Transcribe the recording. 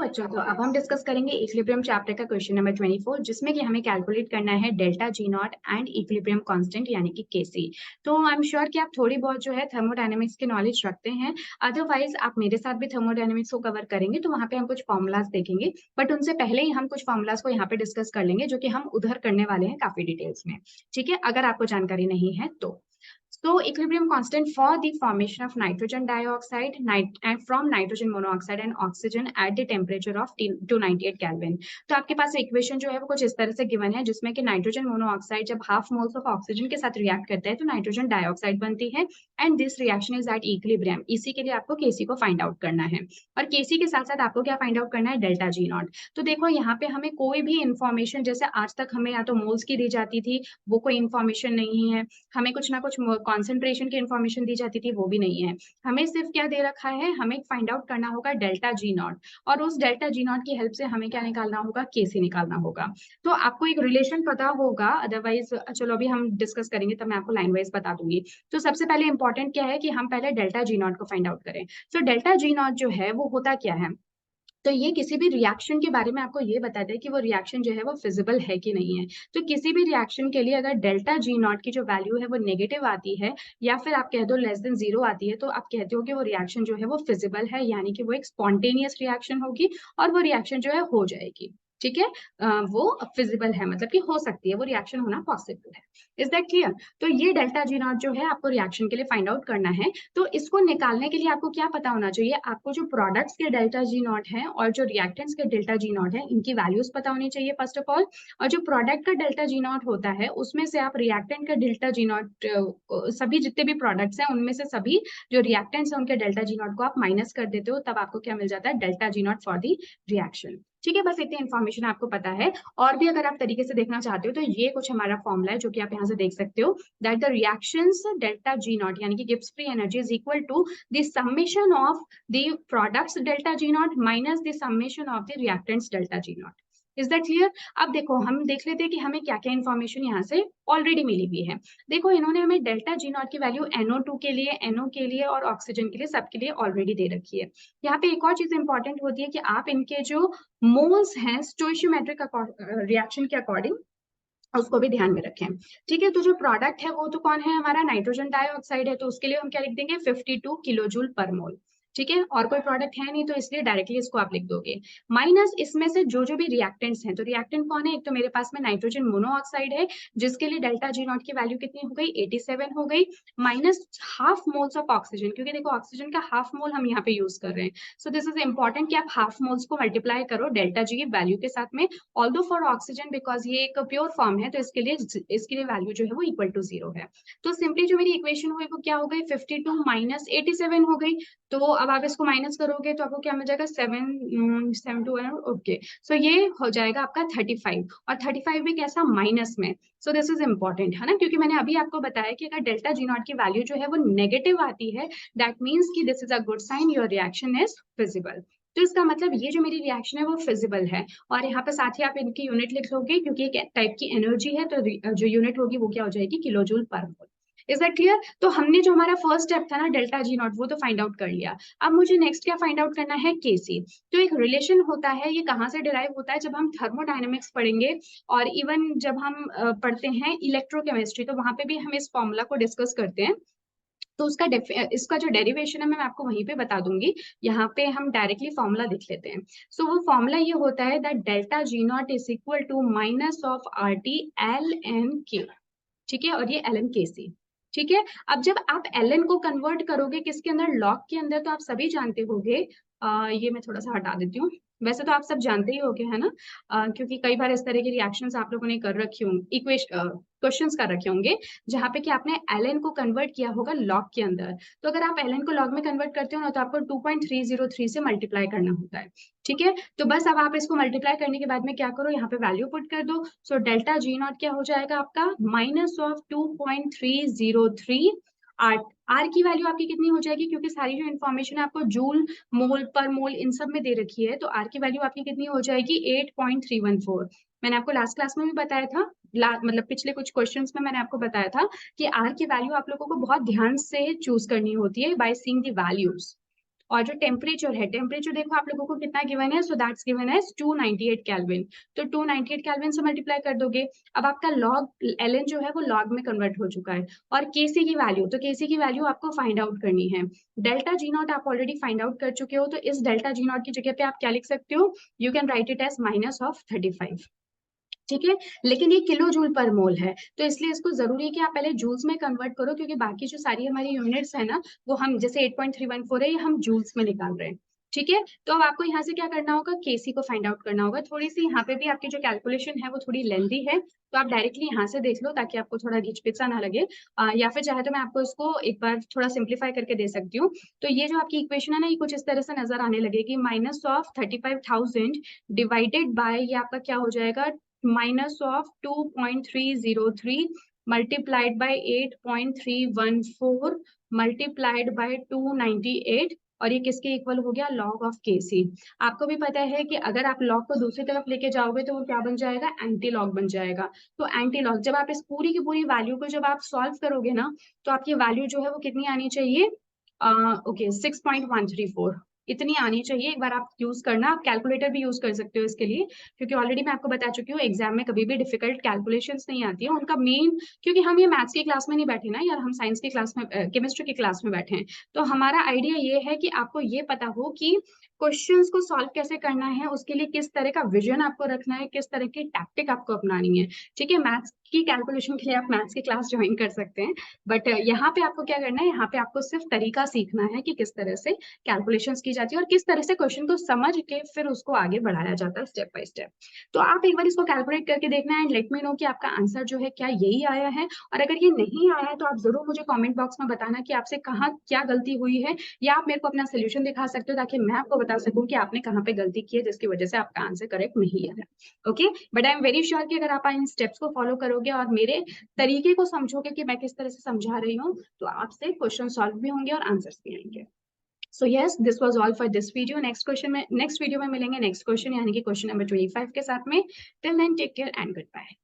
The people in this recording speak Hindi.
बच्चों, तो अब हम डिस्कस करेंगे इक्विलिब्रियम चैप्टर का क्वेश्चन नंबर 24, जिसमें कि हमें कैलकुलेट करना है delta G not and equilibrium constant यानी कि केसी। तो आई एम श्योर कि आप थोड़ी बहुत जो है थर्मोडायनेमिक्स की नॉलेज रखते हैं। अदरवाइज आप मेरे साथ भी थर्मोडायनेमिक्स को कवर करेंगे तो वहां पे हम कुछ फॉर्मूलाज देखेंगे, बट उनसे पहले ही हम कुछ फॉर्मूलाज को यहाँ पे डिस्कस कर लेंगे जो कि हम उधर करने वाले हैं काफी डिटेल्स में। ठीक है, अगर आपको जानकारी नहीं है तो So equilibrium constant for the formation of nitrogen dioxide and from nitrogen monoxide and oxygen at the temperature of 298 Kelvin। तो आपके पास इक्वेशन जो है वो कुछ इस तरह से गिवन है, जिसमें कि नाइट्रोजन मोनोऑक्साइड जब हाफ मोल्स ऑफ ऑक्सीजन के साथ रिएक्ट करता है तो नाइट्रोजन डाइऑक्साइड बनती है and this reaction is at equilibrium. इसी के लिए आपको केसी को फाइंड आउट करना है, और केसी के साथ साथ आपको क्या फाइंड आउट करना है, डेल्टा जी नॉट। तो देखो यहाँ पे हमें कोई भी इंफॉर्मेशन, जैसे आज तक हमें या तो मोल्स की दी जाती थी, वो कोई इंफॉर्मेशन नहीं है। हमें कुछ ना कुछ कॉन्सेंट्रेशन की इन्फॉर्मेशन दी जाती थी, वो भी नहीं है। हमें सिर्फ क्या दे रखा है, हमें फाइंड आउट करना होगा डेल्टा जी नॉट, और उस डेल्टा जी नॉट की हेल्प से हमें क्या निकालना होगा, केसी निकालना होगा। तो आपको एक रिलेशन पता होगा, अदरवाइज चलो अभी हम डिस्कस करेंगे तब मैं आपको लाइन वाइज बता दूंगी। तो सबसे पहले इंपॉर्टेंट क्या है कि हम पहले डेल्टा जी नॉट को फाइंड आउट करें। तो डेल्टा जी नॉट जो है वो होता क्या है, तो ये किसी भी रिएक्शन के बारे में आपको ये बताता है कि वो रिएक्शन जो है वो फिजिबल है कि नहीं है। तो किसी भी रिएक्शन के लिए अगर डेल्टा जी नॉट की जो वैल्यू है वो नेगेटिव आती है, या फिर आप कह दो लेस देन 0 आती है, तो आप कहते हो कि वो रिएक्शन जो है वो फिजिबल है, यानी कि वो एक स्पॉन्टेनियस रिएक्शन होगी और वो रिएक्शन जो है हो जाएगी। ठीक है, वो फिजिबल है, मतलब कि हो सकती है, वो रिएक्शन होना पॉसिबल है। Is that clear? तो ये डेल्टा जी नॉट जो है आपको रिएक्शन के लिए फाइंड आउट करना है। तो इसको निकालने के लिए आपको क्या पता होना चाहिए, आपको जो प्रोडक्ट्स के डेल्टा जी नॉट है और जो रिएक्टेंट्स के डेल्टा जी नॉट है, इनकी वैल्यूज पता होनी चाहिए फर्स्ट ऑफ ऑल। और जो प्रोडक्ट का डेल्टा जी नॉट होता है उसमें से आप रिएक्टेंट का डेल्टा जी नॉट, सभी जितने भी प्रोडक्ट्स हैं उनमें से सभी जो रिएक्टेंट्स हैं उनके डेल्टा जी नॉट को आप माइनस कर देते हो, तब आपको क्या मिल जाता है, delta G not for the reaction. ठीक है, बस इतनी इन्फॉर्मेशन आपको पता है। और भी अगर आप तरीके से देखना चाहते हो तो ये कुछ हमारा फॉर्मूला है जो कि आप यहाँ से देख सकते हो, that the reactions delta G naught यानी कि Gibbs free energy is equal to the summation of the products delta G naught minus the summation of the reactants delta G naught। Is that clear? अब देखो हम देख लेते हैं कि हमें क्या क्या इन्फॉर्मेशन यहाँ से ऑलरेडी मिली हुई है। देखो इन्होंने हमें डेल्टा जी नॉट की वैल्यू NO2 के लिए, NO के लिए और ऑक्सीजन के लिए, सबके लिए ऑलरेडी दे रखी है। यहाँ पे एक और चीज इंपॉर्टेंट होती है कि आप इनके जो मोल्स हैं स्टोइशियोमेट्रिक रिएक्शन के अकॉर्डिंग उसको भी ध्यान में रखें। ठीक है, तो जो प्रोडक्ट है वो तो कौन है, हमारा नाइट्रोजन डाइऑक्साइड है, तो उसके लिए हम क्या लिख देंगे, 52 किलो जूल पर मोल। ठीक है, और कोई प्रोडक्ट है नहीं तो इसलिए डायरेक्टली इसको आप लिख दोगे। माइनस इसमें से जो जो भी रिएक्टेंट्स हैं, तो रिएक्टेंट कौन है, एक तो मेरे पास में नाइट्रोजन मोनोऑक्साइड है जिसके लिए डेल्टा जी नॉट की वैल्यू कितनी हो गई, 87 हो गई, minus half moles of oxygen, क्योंकि देखो ऑक्सीजन का हाफ मोल हम यहाँ पे यूज कर रहे हैं। सो दिस इज इंपॉर्टेंट कि आप हाफ मोल्स को मल्टीप्लाई करो डेल्टा जी की वैल्यू के साथ में। ऑल्दो फॉर ऑक्सीजन बिकॉज ये एक प्योर फॉर्म है तो इसके लिए वैल्यू जो है वो इक्वल टू 0 है। तो सिंपली जो मेरी इक्वेशन हुई वो क्या हो गई, 52 माइनस 87 हो गई। तो अब आप इसको माइनस करोगे तो आपको क्या मिल जाएगा, 7 ओके। सो ये हो जाएगा आपका 35, और 35 भी कैसा, माइनस में। सो दिस इज इंपॉर्टेंट है ना, क्योंकि मैंने अभी आपको बताया कि अगर डेल्टा जी नॉट की वैल्यू जो है वो नेगेटिव आती है, दैट मीन्स कि this is a good sign, your reaction is feasible. तो इसका मतलब ये जो मेरी रिएक्शन है वो फिजिबल है। और यहाँ पे साथ ही आप इनकी यूनिट लिख लोगे, क्योंकि एक टाइप की एनर्जी है, तो जो यूनिट होगी वो क्या हो जाएगी, किलो जूल पर मोल। Is that clear? तो हमने जो हमारा फर्स्ट स्टेप था ना डेल्टा जी नॉट, वो तो फाइंड आउट कर लिया। अब मुझे नेक्स्ट क्या फाइंड आउट करना है, केसी। तो एक रिलेशन होता है, ये कहाँ से डिराइव होता है, जब हम थर्मोडायनेमिक्स पढ़ेंगे और इवन जब हम पढ़ते हैं इलेक्ट्रोकेमिस्ट्री, तो वहां पे भी हम इस फॉर्मूला को डिस्कस करते हैं। तो इसका जो डेरिवेशन है मैं आपको वहीं पे बता दूंगी। यहाँ पे हम डायरेक्टली फॉर्मूला लिख लेते हैं। सो वो फॉर्मूला ये होता है that delta G naught is equal to minus of RT LN K। ठीक है, और ये LN KC। ठीक है, अब जब आप LN को कन्वर्ट करोगे किसके अंदर, लॉग के अंदर, तो आप सभी जानते होंगे, ये मैं थोड़ा सा हटा देती हूँ। वैसे तो आप सब जानते ही होंगे है ना, क्योंकि कई बार इस तरह की रिएक्शंस आप लोगों ने कर रखी होंगी, क्वेश्चंस कर रखे होंगे जहां पे कि आपने LN को कन्वर्ट किया होगा लॉग के अंदर। तो अगर आप LN को लॉग में कन्वर्ट करते हो ना, तो आपको 2.303 से मल्टीप्लाई करना होता है। ठीक है, तो बस अब आप इसको मल्टीप्लाई करने के बाद में क्या करो, यहाँ पे वैल्यू पुट कर दो। सो डेल्टा जी नॉट क्या हो जाएगा आपका, माइनस ऑफ 2.303 आर। आर की वैल्यू आपकी कितनी हो जाएगी, क्योंकि सारी जो इन्फॉर्मेशन आपको जूल, मोल, पर मोल इन सब में दे रखी है, तो आर की वैल्यू आपकी कितनी हो जाएगी, 8.314। मैंने आपको लास्ट क्लास में भी बताया था, मतलब पिछले कुछ क्वेश्चंस में मैंने आपको बताया था कि आर की वैल्यू आप लोगों को बहुत ध्यान से चूज करनी होती है बाय सीइंग द वैल्यूज। और जो टेम्परेचर है, टेम्परेचर देखो आप लोगों को कितना गिवन है, so that's given as 298 kelvin. तो 298 केल्विन से मल्टीप्लाई कर दोगे। अब आपका लॉग एलएन जो है वो लॉग में कन्वर्ट हो चुका है। और केसी की वैल्यू, तो केसी की वैल्यू आपको फाइंड आउट करनी है। डेल्टा जी नॉट आप ऑलरेडी फाइंड आउट कर चुके हो, तो इस डेल्टा जी नॉट की जगह पे आप क्या लिख सकते हो, you can write it as -35। ठीक है, लेकिन ये किलो जूल पर मोल है, तो इसलिए इसको जरूरी है कि आप पहले जूल्स में कन्वर्ट करो, क्योंकि बाकी जो सारी हमारी यूनिट्स है ना, वो हम जैसे 8.314 है, ये हम जूल्स में निकाल रहे हैं। ठीक है, तो अब आपको यहाँ से क्या करना होगा, केसी को फाइंड आउट करना होगा। थोड़ी सी यहाँ पे भी आपकी जो कैलकुलेशन है वो थोड़ी लेंथी है, तो आप डायरेक्टली यहाँ से देख लो ताकि आपको थोड़ा घिचपिचा ना लगे। या फिर चाहे तो मैं आपको इसको एक बार थोड़ा सिंप्लीफाई करके दे सकती हूँ। तो ये जो आपकी इक्वेशन है ना, ये कुछ इस तरह से नजर आने लगेगी, -35,000 डिवाइडेड बाय, ये आपका क्या हो जाएगा, -2.303 multiplied by 8.314 multiplied by 298, और ये किसके इक्वल हो गया, लॉग ऑफ केसी। आपको भी पता है कि अगर आप लॉग को दूसरी तरफ लेके जाओगे तो वो क्या बन जाएगा, एंटी लॉग बन जाएगा। तो एंटी लॉग, जब आप इस पूरी की पूरी वैल्यू को जब आप सॉल्व करोगे ना, तो आपकी वैल्यू जो है वो कितनी आनी चाहिए, ओके 6.134 इतनी आनी चाहिए। एक बार आप यूज करना, आप कैलकुलेटर भी यूज कर सकते हो इसके लिए, क्योंकि ऑलरेडी मैं आपको बता चुकी हूँ एग्जाम में कभी भी डिफिकल्ट कैलकुलेशंस नहीं आती है उनका मेन, क्योंकि हम ये मैथ्स की क्लास में नहीं बैठे ना यार, हम साइंस की क्लास में, केमिस्ट्री की क्लास में बैठे हैं। तो हमारा आइडिया ये है कि आपको ये पता हो कि क्वेश्चंस को सॉल्व कैसे करना है, उसके लिए किस तरह का विजन आपको रखना है, किस तरह की टैक्टिक आपको अपनानी है। ठीक है, मैथ्स की कैलकुलेशन के लिए आप मैथ्स की क्लास ज्वाइन कर सकते हैं, बट यहाँ पे आपको क्या करना है, यहाँ पे आपको सिर्फ तरीका सीखना है कि किस तरह से कैलकुलेशंस की जाती है और किस तरह से क्वेश्चन को समझ के फिर उसको आगे बढ़ाया जाता है स्टेप बाय स्टेप। तो आप एक बार इसको कैलकुलेट करके देखना है एंड लेट मी नो कि आपका आंसर जो है क्या यही आया है, और अगर ये नहीं आया है तो आप जरूर मुझे कमेंट बॉक्स में बताना कि आपसे कहाँ क्या गलती हुई है, या आप मेरे को अपना सोल्यूशन दिखा सकते हो ताकि मैं आपको बता सकूं कि आपने कहाँ पे गलती की है जिसकी वजह से आपका आंसर करेक्ट नहीं आया। Okay, but I am very sure कि अगर आप इन स्टेप्स को फॉलो करोगे और मेरे तरीके को समझोगे कि मैं किस तरह से समझा रही हूँ, तो आपसे क्वेश्चन सॉल्व भी होंगे और आंसर्स भी आएंगे। So yes, this was all for this video. Next video में मिलेंगे नेक्स्ट क्वेश्चन यानी कि क्वेश्चन नंबर 25 के साथ में। Till then, take care and goodbye.